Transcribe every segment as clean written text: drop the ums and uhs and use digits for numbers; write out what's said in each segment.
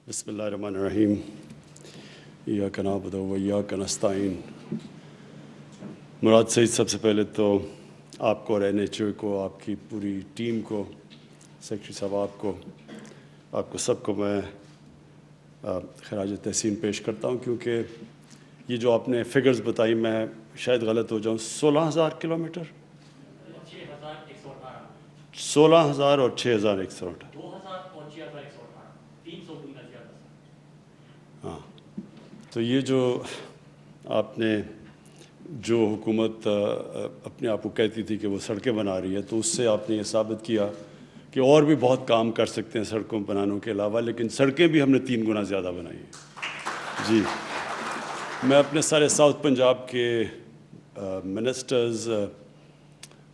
بسم اللہ الرحمن الرحیم ایاک نعبد و ایاک نستعین۔ مراد سعید، سب سے پہلے تو آپ کو اور این ایچ او کو، آپ کی پوری ٹیم کو، سیکرٹری صاحب آپ کو سب کو میں خراج تحسین پیش کرتا ہوں، کیونکہ یہ جو آپ نے فگرز بتائی، میں شاید غلط ہو جاؤں، 16,000 کلومیٹر، 16,000 اور 6,118، ہاں۔ تو یہ جو آپ نے جو حکومت اپنے آپ کو کہتی تھی کہ وہ سڑکیں بنا رہی ہے، تو اس سے آپ نے یہ ثابت کیا کہ اور بھی بہت کام کر سکتے ہیں سڑکوں بنانے کے علاوہ، لیکن سڑکیں بھی ہم نے 3 گنا زیادہ بنائی ہیں۔ جی، میں اپنے سارے ساؤتھ پنجاب کے منسٹرز،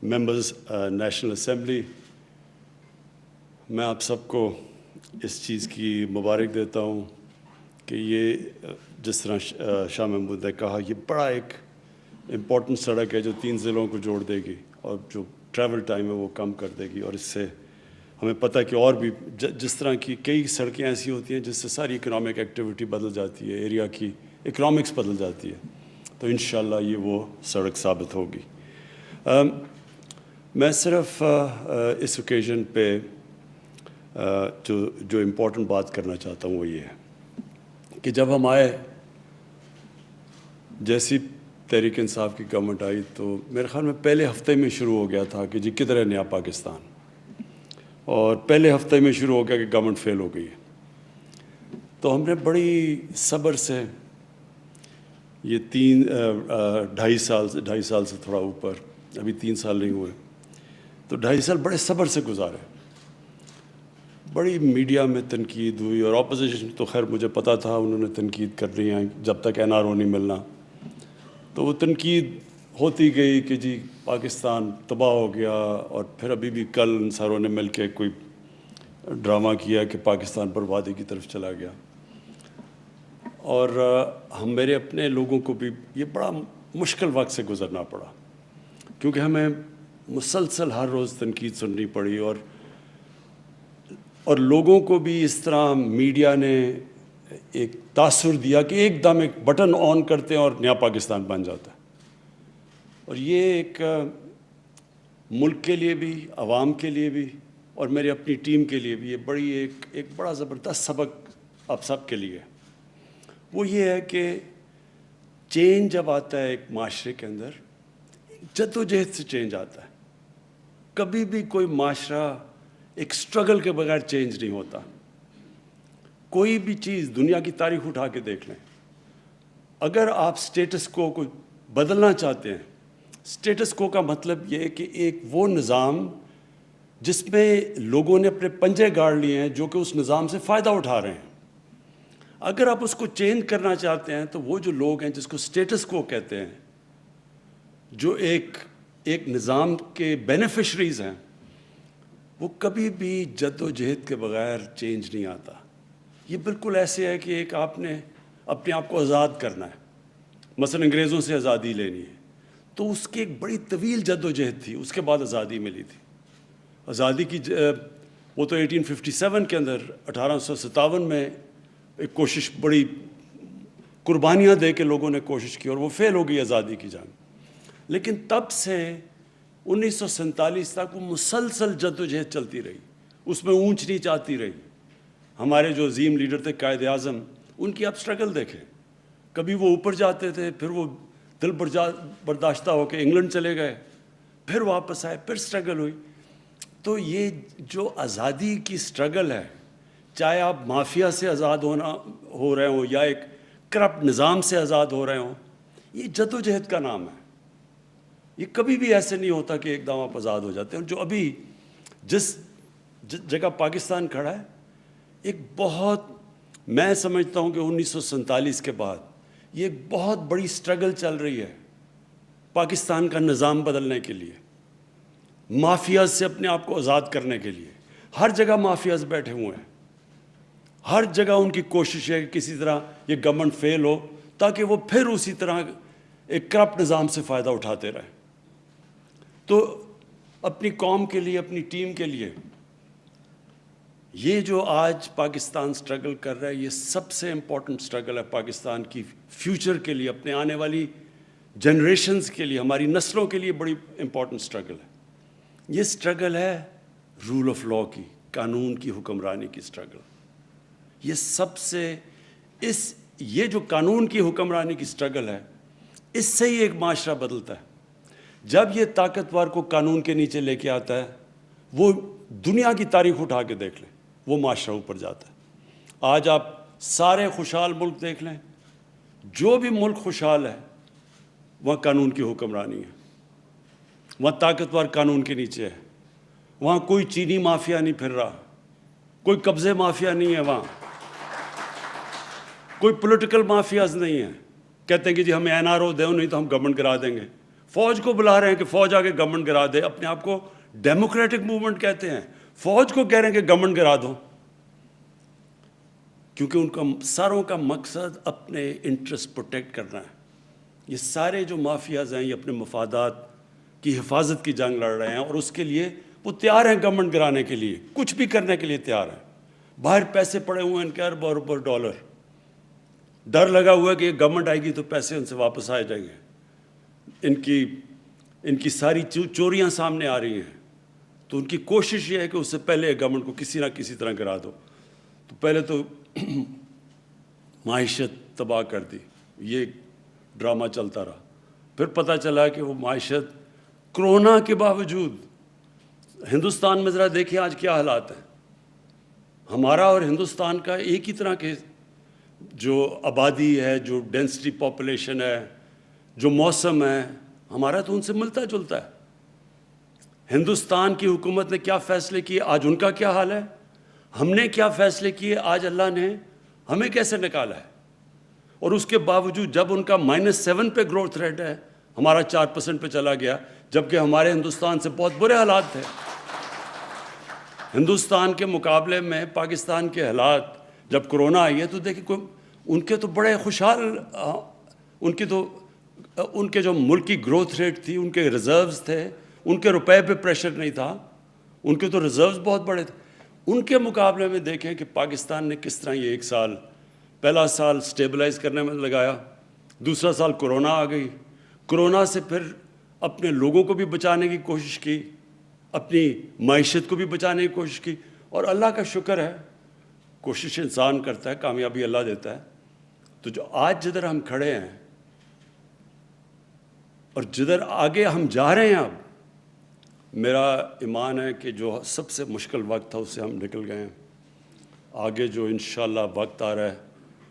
ممبرز نیشنل اسمبلی، میں آپ سب کو اس چیز کی مبارک دیتا ہوں کہ یہ جس طرح شاہ محمود نے کہا، یہ بڑا ایک امپورٹنٹ سڑک ہے جو 3 ضلعوں کو جوڑ دے گی، اور جو ٹریول ٹائم ہے وہ کم کر دے گی، اور اس سے ہمیں پتہ ہے کہ اور بھی جس طرح کی کئی سڑکیں ایسی ہوتی ہیں جس سے ساری اکنامک ایکٹیویٹی بدل جاتی ہے، ایریا کی اکنامکس بدل جاتی ہے، تو انشاءاللہ یہ وہ سڑک ثابت ہوگی۔ میں صرف اس اوکیزن پہ جو امپورٹنٹ بات کرنا چاہتا ہوں وہ یہ ہے کہ جب ہم آئے، جیسی تحریک انصاف کی گورنمنٹ آئی، تو میرے خیال میں پہلے ہفتے میں شروع ہو گیا تھا کہ جی کدھر ہے نیا پاکستان، اور پہلے ہفتے میں شروع ہو گیا کہ گورنمنٹ فیل ہو گئی ہے۔ تو ہم نے بڑی صبر سے یہ 2.5 سال سے تھوڑا اوپر، ابھی 3 سال نہیں ہوئے، تو 2.5 سال بڑے صبر سے گزارے۔ بڑی میڈیا میں تنقید ہوئی، اور اپوزیشن تو خیر مجھے پتہ تھا انہوں نے تنقید کرنی ہے جب تک این آر او نہیں ملنا، تو وہ تنقید ہوتی گئی کہ جی پاکستان تباہ ہو گیا، اور پھر ابھی بھی کل ان ساروں نے مل کے کوئی ڈرامہ کیا کہ پاکستان بربادی کی طرف چلا گیا، اور ہم میرے اپنے لوگوں کو بھی یہ بڑا مشکل وقت سے گزرنا پڑا، کیونکہ ہمیں مسلسل ہر روز تنقید سننی پڑی، اور لوگوں کو بھی اس طرح میڈیا نے ایک تاثر دیا کہ ایک دم ایک بٹن آن کرتے ہیں اور نیا پاکستان بن جاتا ہے، اور یہ ایک ملک کے لیے بھی، عوام کے لیے بھی، اور میری اپنی ٹیم کے لیے بھی یہ بڑی ایک بڑا زبردست سبق آپ سب کے لیے۔ وہ یہ ہے کہ چینج جب آتا ہے ایک معاشرے کے اندر، جدوجہد سے چینج آتا ہے۔ کبھی بھی کوئی معاشرہ ایک سٹرگل کے بغیر چینج نہیں ہوتا۔ کوئی بھی چیز دنیا کی تاریخ اٹھا کے دیکھ لیں، اگر آپ سٹیٹس کو بدلنا چاہتے ہیں، سٹیٹس کو کا مطلب یہ ہے کہ ایک وہ نظام جس میں لوگوں نے اپنے پنجے گاڑ لیے ہیں، جو کہ اس نظام سے فائدہ اٹھا رہے ہیں، اگر آپ اس کو چینج کرنا چاہتے ہیں، تو وہ جو لوگ ہیں جس کو سٹیٹس کو کہتے ہیں، جو ایک نظام کے بینیفیشریز ہیں، وہ کبھی بھی جد و جہد کے بغیر چینج نہیں آتا۔ یہ بالکل ایسے ہے کہ ایک آپ نے اپنے آپ کو آزاد کرنا ہے، مثلا انگریزوں سے آزادی لینی ہے، تو اس کی ایک بڑی طویل جد و جہد تھی، اس کے بعد آزادی ملی تھی۔ آزادی کی وہ تو 1857 کے اندر، 1857 میں ایک کوشش، بڑی قربانیاں دے کے لوگوں نے کوشش کی، اور وہ فیل ہو گئی آزادی کی جنگ، لیکن تب سے 1947 تک وہ مسلسل جد و جہد چلتی رہی، اس میں اونچ نیچ آتی رہی۔ ہمارے جو عظیم لیڈر تھے قائد اعظم، ان کی آپ سٹرگل دیکھیں، کبھی وہ اوپر جاتے تھے، پھر وہ دل برداشتہ ہو کے انگلینڈ چلے گئے، پھر واپس آئے، پھر سٹرگل ہوئی۔ تو یہ جو آزادی کی سٹرگل ہے، چاہے آپ مافیا سے آزاد ہو رہے ہوں یا ایک کرپٹ نظام سے آزاد ہو رہے ہوں، یہ جد و جہد کا نام ہے۔ یہ کبھی بھی ایسے نہیں ہوتا کہ ایک دم آپ آزاد ہو جاتے ہیں۔ جو ابھی جس جگہ پاکستان کھڑا ہے، ایک بہت، میں سمجھتا ہوں کہ 1947 کے بعد یہ ایک بہت بڑی سٹرگل چل رہی ہے پاکستان کا نظام بدلنے کے لیے، مافیاز سے اپنے آپ کو آزاد کرنے کے لیے۔ ہر جگہ مافیاز بیٹھے ہوئے ہیں، ہر جگہ ان کی کوشش ہے کہ کسی طرح یہ گورنمنٹ فیل ہو، تاکہ وہ پھر اسی طرح ایک کرپٹ نظام سے فائدہ اٹھاتے رہیں۔ تو اپنی قوم کے لیے، اپنی ٹیم کے لیے یہ جو آج پاکستان سٹرگل کر رہا ہے، یہ سب سے امپورٹنٹ سٹرگل ہے پاکستان کی فیوچر کے لیے، اپنے آنے والی جنریشنز کے لیے، ہماری نسلوں کے لیے بڑی امپورٹنٹ سٹرگل ہے۔ یہ سٹرگل ہے رول آف لاء کی، قانون کی حکمرانی کی سٹرگل۔ یہ سب سے یہ جو قانون کی حکمرانی کی سٹرگل ہے، اس سے ہی ایک معاشرہ بدلتا ہے۔ جب یہ طاقتور کو قانون کے نیچے لے کے آتا ہے، وہ دنیا کی تاریخ اٹھا کے دیکھ لیں، وہ معاشرہ اوپر جاتا ہے۔ آج آپ سارے خوشحال ملک دیکھ لیں، جو بھی ملک خوشحال ہے وہاں قانون کی حکمرانی ہے، وہاں طاقتور قانون کے نیچے ہے، وہاں کوئی چینی مافیا نہیں پھر رہا، کوئی قبضے مافیا نہیں ہے، وہاں کوئی پولیٹیکل مافیاز نہیں ہیں۔ کہتے ہیں کہ جی ہمیں این آر او دیں، نہیں تو ہم گورنمنٹ گرا دیں گے۔ فوج کو بلا رہے ہیں کہ فوج آگے گورنمنٹ گرا دے، اپنے آپ کو ڈیموکریٹک موومنٹ کہتے ہیں، فوج کو کہہ رہے ہیں کہ گورنمنٹ گرا دو، کیونکہ ان کا ساروں کا مقصد اپنے انٹرسٹ پروٹیکٹ کرنا ہے۔ یہ سارے جو مافیاز ہیں یہ اپنے مفادات کی حفاظت کی جنگ لڑ رہے ہیں، اور اس کے لیے وہ تیار ہیں گورنمنٹ گرانے کے لیے، کچھ بھی کرنے کے لیے تیار ہیں۔ باہر پیسے پڑے ہوئے ہیں ان کے ارب اور ارب ڈالر، ڈر لگا ہوا ہے کہ یہ گورنمنٹ آئے گی تو پیسے ان سے واپس آ جائیں گے۔ ان کی ساری چوریاں سامنے آ رہی ہیں، تو ان کی کوشش یہ ہے کہ اس سے پہلے گورنمنٹ کو کسی نہ کسی طرح گرا دو۔ تو پہلے تو معیشت تباہ کر دی، یہ ڈرامہ چلتا رہا، پھر پتہ چلا کہ وہ معیشت کرونا کے باوجود، ہندوستان میں ذرا دیکھیں آج کیا حالات ہیں۔ ہمارا اور ہندوستان کا ایک ہی طرح کے جو آبادی ہے، جو ڈینسٹی پاپولیشن ہے، جو موسم ہے، ہمارا تو ان سے ملتا جلتا ہے۔ ہندوستان کی حکومت نے کیا فیصلے کیے، آج ان کا کیا حال ہے، ہم نے کیا فیصلے کیے، آج اللہ نے ہمیں کیسے نکالا ہے۔ اور اس کے باوجود جب ان کا -7 پہ گروتھ ریٹ ہے، ہمارا 4% پہ چلا گیا، جبکہ ہمارے ہندوستان سے بہت برے حالات تھے۔ ہندوستان کے مقابلے میں پاکستان کے حالات جب کرونا آئی ہے تو دیکھیں ان کے تو بڑے خوشحال، ان کے جو ملکی گروتھ ریٹ تھی، ان کے ریزروز تھے، ان کے روپے پہ پریشر نہیں تھا، ان کے تو ریزروز بہت بڑے تھے۔ ان کے مقابلے میں دیکھیں کہ پاکستان نے کس طرح یہ ایک سال، پہلا سال سٹیبلائز کرنے میں لگایا، دوسرا سال کرونا آ گئی، کرونا سے پھر اپنے لوگوں کو بھی بچانے کی کوشش کی، اپنی معیشت کو بھی بچانے کی کوشش کی، اور اللہ کا شکر ہے، کوشش انسان کرتا ہے، کامیابی اللہ دیتا ہے۔ تو جو آج جدھر ہم کھڑے ہیں اور جدھر آگے ہم جا رہے ہیں، اب میرا ایمان ہے کہ جو سب سے مشکل وقت تھا اس سے ہم نکل گئے ہیں۔ آگے جو انشاءاللہ وقت آ رہا ہے،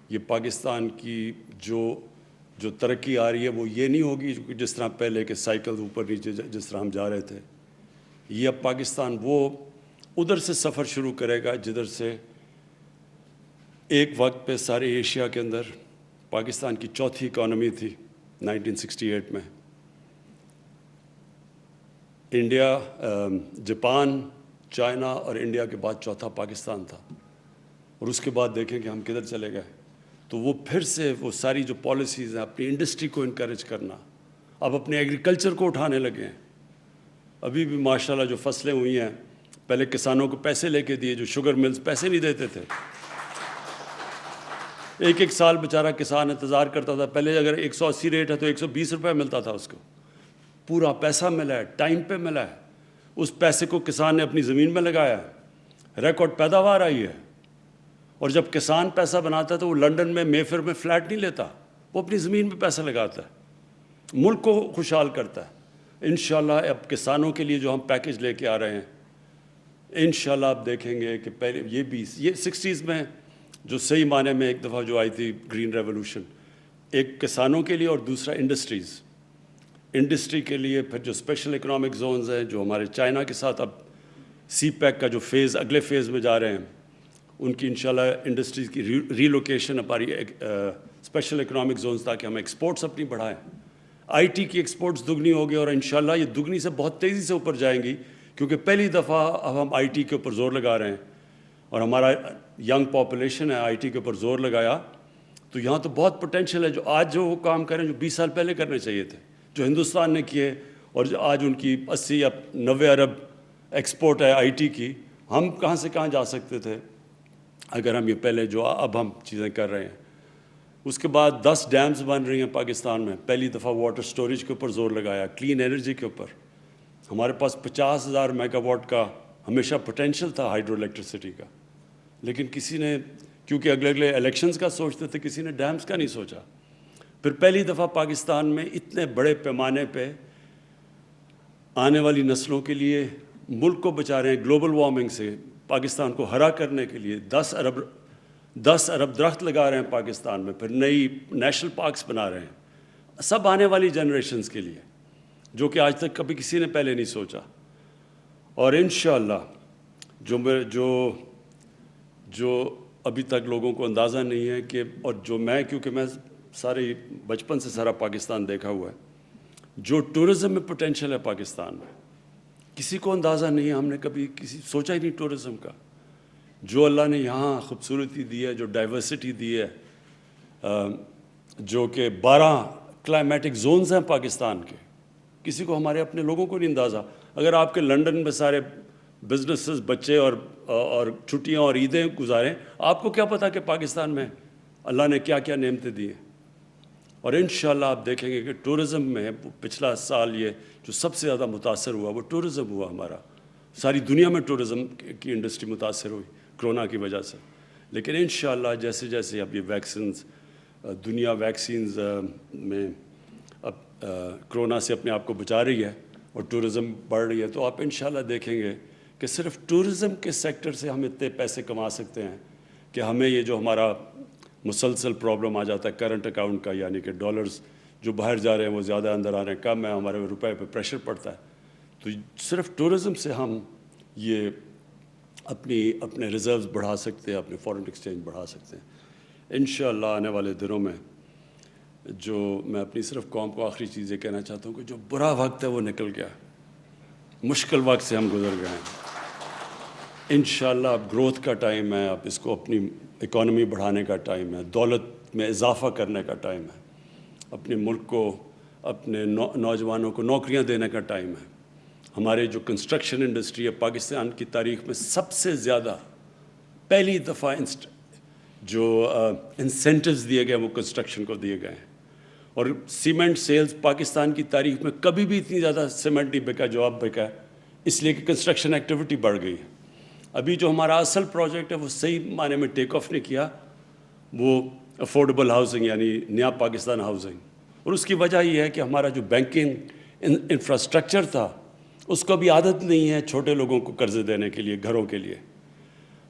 یہ پاکستان کی جو ترقی آ رہی ہے وہ یہ نہیں ہوگی جس طرح پہلے کے سائیکل اوپر نیچے جس طرح ہم جا رہے تھے۔ یہ اب پاکستان وہ ادھر سے سفر شروع کرے گا جدھر سے ایک وقت پہ سارے ایشیا کے اندر پاکستان کی چوتھی اکانومی تھی 1968 میں۔ انڈیا، جاپان، چائنا اور انڈیا کے بعد چوتھا پاکستان تھا، اور اس کے بعد دیکھیں کہ ہم کدھر چلے گئے۔ تو وہ پھر سے وہ ساری جو پالیسیز ہیں، اپنی انڈسٹری کو انکریج کرنا، اب اپنے ایگریکلچر کو اٹھانے لگے ہیں۔ ابھی بھی ماشاءاللہ جو فصلیں ہوئی ہیں، پہلے کسانوں کو پیسے لے کے دیے، جو شوگر ملز پیسے نہیں دیتے تھے، ایک سال بیچارہ کسان انتظار کرتا تھا، پہلے اگر 180 ریٹ ہے تو 120 روپے ملتا تھا اس کو، پورا پیسہ ملا ہے، ٹائم پہ ملا ہے، اس پیسے کو کسان نے اپنی زمین میں لگایا ہے، ریکارڈ پیداوار آئی ہے۔ اور جب کسان پیسہ بناتا ہے تو وہ لنڈن میں میفر میں فلیٹ نہیں لیتا، وہ اپنی زمین میں پیسہ لگاتا ہے، ملک کو خوشحال کرتا ہے۔ انشاءاللہ اب کسانوں کے لیے جو ہم پیکج لے کے آ رہے ہیں، انشاءاللہ آپ دیکھیں گے کہ پہلے یہ 60s میں جو صحیح معنی میں ایک دفعہ جو آئی تھی گرین ریولوشن، ایک کسانوں کے لیے اور دوسرا انڈسٹری کے لیے، پھر جو اسپیشل اکنامک زونز ہیں جو ہمارے چائنا کے ساتھ اب سی پیک کا جو فیز اگلے فیز میں جا رہے ہیں، ان کی انشاءاللہ انڈسٹریز کی ری لوکیشن ہماری اسپیشل اکنامک زونز، تاکہ ہم ایکسپورٹس اپنی بڑھائیں۔ آئی ٹی کی ایکسپورٹس دگنی ہو گئی، اور انشاءاللہ یہ دگنی سے بہت تیزی سے اوپر جائیں گی، کیونکہ پہلی دفعہ اب ہم آئی ٹی کے اوپر زور لگا رہے ہیں، اور ہمارا ینگ پاپولیشن ہے، آئی ٹی کے اوپر زور لگایا تو یہاں تو بہت پوٹینشیل ہے۔ جو آج جو وہ کام کریں جو 20 سال پہلے کرنے چاہیے تھے، جو ہندوستان نے کیے، اور جو آج ان کی 80 یا 90 ارب ایکسپورٹ ہے آئی ٹی کی، ہم کہاں سے کہاں جا سکتے تھے اگر ہم یہ پہلے جو اب ہم چیزیں کر رہے ہیں. اس کے بعد 10 ڈیمز بن رہی ہیں پاکستان میں. پہلی دفعہ واٹر سٹوریج کے اوپر زور لگایا, کلین انرجی کے اوپر. ہمارے پاس 50,000 میگا واٹ کا ہمیشہ پوٹینشیل تھا ہائیڈرو الیکٹریسٹی کا, لیکن کسی نے, کیونکہ اگلے الیکشنز کا سوچتے تھے, کسی نے ڈیمز کا نہیں سوچا. پھر پہلی دفعہ پاکستان میں اتنے بڑے پیمانے پہ آنے والی نسلوں کے لیے ملک کو بچا رہے ہیں گلوبل وارمنگ سے, پاکستان کو ہرا کرنے کے لیے 10 ارب درخت لگا رہے ہیں پاکستان میں. پھر نئی نیشنل پارکس بنا رہے ہیں, سب آنے والی جنریشنز کے لیے, جو کہ آج تک کبھی کسی نے پہلے نہیں سوچا. اور انشاءاللہ جو ابھی تک لوگوں کو اندازہ نہیں ہے کہ, اور جو کیونکہ میں سارے بچپن سے سارا پاکستان دیکھا ہوا ہے, جو ٹورزم میں پوٹینشیل ہے پاکستان میں, کسی کو اندازہ نہیں ہے. ہم نے کبھی سوچا ہی نہیں ٹورزم کا. جو اللہ نے یہاں خوبصورتی دی ہے, جو ڈائیورسٹی دی ہے, جو کہ 12 کلائمیٹک زونز ہیں پاکستان کے, کسی کو, ہمارے اپنے لوگوں کو نہیں اندازہ. اگر آپ کے لنڈن میں سارے بزنسز بچے اور چھٹیاں اور عیدیں گزاریں, آپ کو کیا پتہ کہ پاکستان میں اللہ نے کیا کیا نعمتیں دی ہیں. اور انشاءاللہ آپ دیکھیں گے کہ ٹورزم میں پچھلا سال یہ جو سب سے زیادہ متاثر ہوا وہ ٹورزم ہوا ہمارا. ساری دنیا میں ٹورزم کی انڈسٹری متاثر ہوئی کرونا کی وجہ سے. لیکن انشاءاللہ جیسے جیسے اب یہ ویکسینز, دنیا ویکسینز میں اب کرونا سے اپنے آپ کو بچا رہی ہے اور ٹورزم بڑھ رہی ہے, تو آپ انشاءاللہ دیکھیں گے کہ صرف ٹورزم کے سیکٹر سے ہم اتنے پیسے کما سکتے ہیں کہ ہمیں یہ جو ہمارا مسلسل پرابلم آ جاتا ہے کرنٹ اکاؤنٹ کا, یعنی کہ ڈالرز جو باہر جا رہے ہیں وہ زیادہ اندر آ رہے ہیں, کم ہے, ہمارے روپے پہ پریشر پڑتا ہے. تو صرف ٹورزم سے ہم یہ اپنے ریزروز بڑھا سکتے ہیں, اپنے فارن ایکسچینج بڑھا سکتے ہیں انشاءاللہ. آنے والے دنوں میں جو میں اپنی صرف قوم کو آخری چیز یہ کہنا چاہتا ہوں کہ جو برا وقت ہے وہ نکل گیا, مشکل وقت سے ہم گزر گئے ہیں. انشاءاللہ اب گروتھ کا ٹائم ہے, اب اس کو اپنی اکانومی بڑھانے کا ٹائم ہے, دولت میں اضافہ کرنے کا ٹائم ہے, اپنے ملک کو, اپنے نوجوانوں کو نوکریاں دینے کا ٹائم ہے. ہمارے جو کنسٹرکشن انڈسٹری ہے پاکستان کی تاریخ میں سب سے زیادہ پہلی دفعہ جو انسینٹیوز دیے گئے وہ کنسٹرکشن کو دیے گئے ہیں. اور سیمنٹ سیلز پاکستان کی تاریخ میں کبھی بھی اتنی زیادہ سیمنٹ نہیں بکا جو اب بکا ہے, اس لیے کہ کنسٹرکشن ایکٹیویٹی بڑھ گئی ہے. ابھی جو ہمارا اصل پروجیکٹ ہے وہ صحیح معنی میں ٹیک آف نہیں کیا, وہ افورڈیبل ہاؤسنگ یعنی نیا پاکستان ہاؤسنگ. اور اس کی وجہ یہ ہے کہ ہمارا جو بینکنگ انفراسٹرکچر تھا اس کو بھی عادت نہیں ہے چھوٹے لوگوں کو قرضے دینے کے لیے, گھروں کے لیے.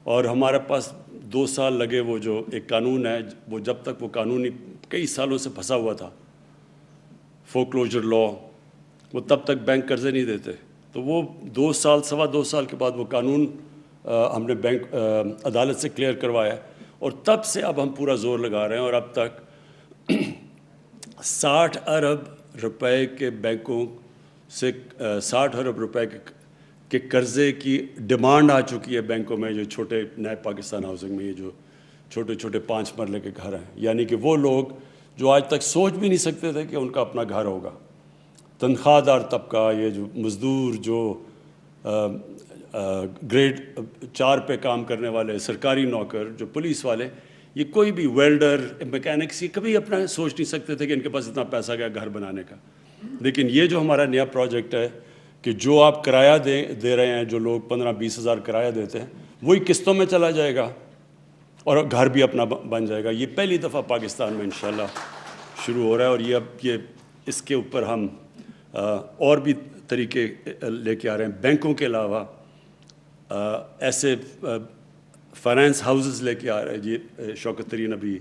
اور ہمارے پاس 2 سال لگے, وہ جو ایک قانون ہے وہ جب تک وہ قانونی کئی سالوں سے پھنسا ہوا تھا, فورکلوجر لا, وہ تب تک بینک قرضے نہیں دیتے. تو وہ 2 سال 2.25 سال کے بعد وہ قانون ہم نے بینک عدالت سے کلیئر کروایا, اور تب سے اب ہم پورا زور لگا رہے ہیں. اور اب تک 60 ارب روپے کے بینکوں سے 60 ارب روپے کے قرضے کی ڈیمانڈ آ چکی ہے بینکوں میں, جو چھوٹے نئے پاکستان ہاؤسنگ میں یہ جو چھوٹے چھوٹے 5 مرلے کے گھر ہیں, یعنی کہ وہ لوگ جو آج تک سوچ بھی نہیں سکتے تھے کہ ان کا اپنا گھر ہوگا, تنخواہ دار طبقہ, یہ جو مزدور, جو گریڈ 4 پہ کام کرنے والے, سرکاری نوکر, جو پولیس والے, یہ کوئی بھی ویلڈر, میکینکس, یہ کبھی اپنا سوچ نہیں سکتے تھے کہ ان کے پاس اتنا پیسہ گیا گھر بنانے کا. لیکن یہ جو ہمارا نیا پروجیکٹ ہے کہ جو آپ کرایہ دے رہے ہیں, جو لوگ 15-20 ہزار کرایہ دیتے ہیں, وہی قسطوں میں چلا جائے گا اور گھر بھی اپنا بن جائے گا. یہ پہلی دفعہ پاکستان میں انشاءاللہ شروع ہو رہا ہے. اور یہ اس کے اوپر ہم اور بھی طریقے لے کے آ رہے ہیں. بینکوں کے علاوہ ایسے فائنانس ہاؤسز لے کے آ رہے ہیں, یہ شوکت ترین ابھی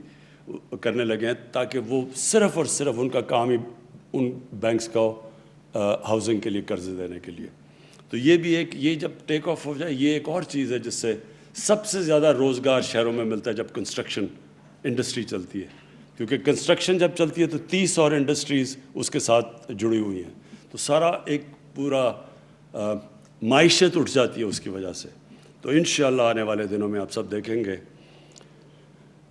کرنے لگے ہیں, تاکہ وہ صرف اور صرف ان کا کام ہی ان بینکس کو ہاؤسنگ کے لیے قرضے دینے کے لیے. تو یہ بھی یہ جب ٹیک آف ہو جائے, یہ ایک اور چیز ہے جس سے سب سے زیادہ روزگار شہروں میں ملتا ہے جب کنسٹرکشن انڈسٹری چلتی ہے. کیونکہ کنسٹرکشن جب چلتی ہے تو 30 اور انڈسٹریز اس کے ساتھ جڑی ہوئی ہیں, تو سارا ایک پورا معیشت اٹھ جاتی ہے اس کی وجہ سے. تو انشاءاللہ آنے والے دنوں میں آپ سب دیکھیں گے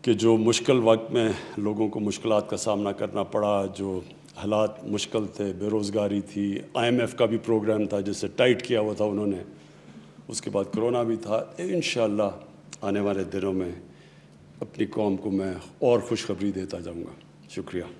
کہ جو مشکل وقت میں لوگوں کو مشکلات کا سامنا کرنا پڑا, جو حالات مشکل تھے, بے روزگاری تھی, IMF کا بھی پروگرام تھا جس سے ٹائٹ کیا ہوا تھا انہوں نے, اس کے بعد کرونا بھی تھا. انشاءاللہ آنے والے دنوں میں اپنی قوم کو میں اور خوشخبری دیتا جاؤں گا. شکریہ.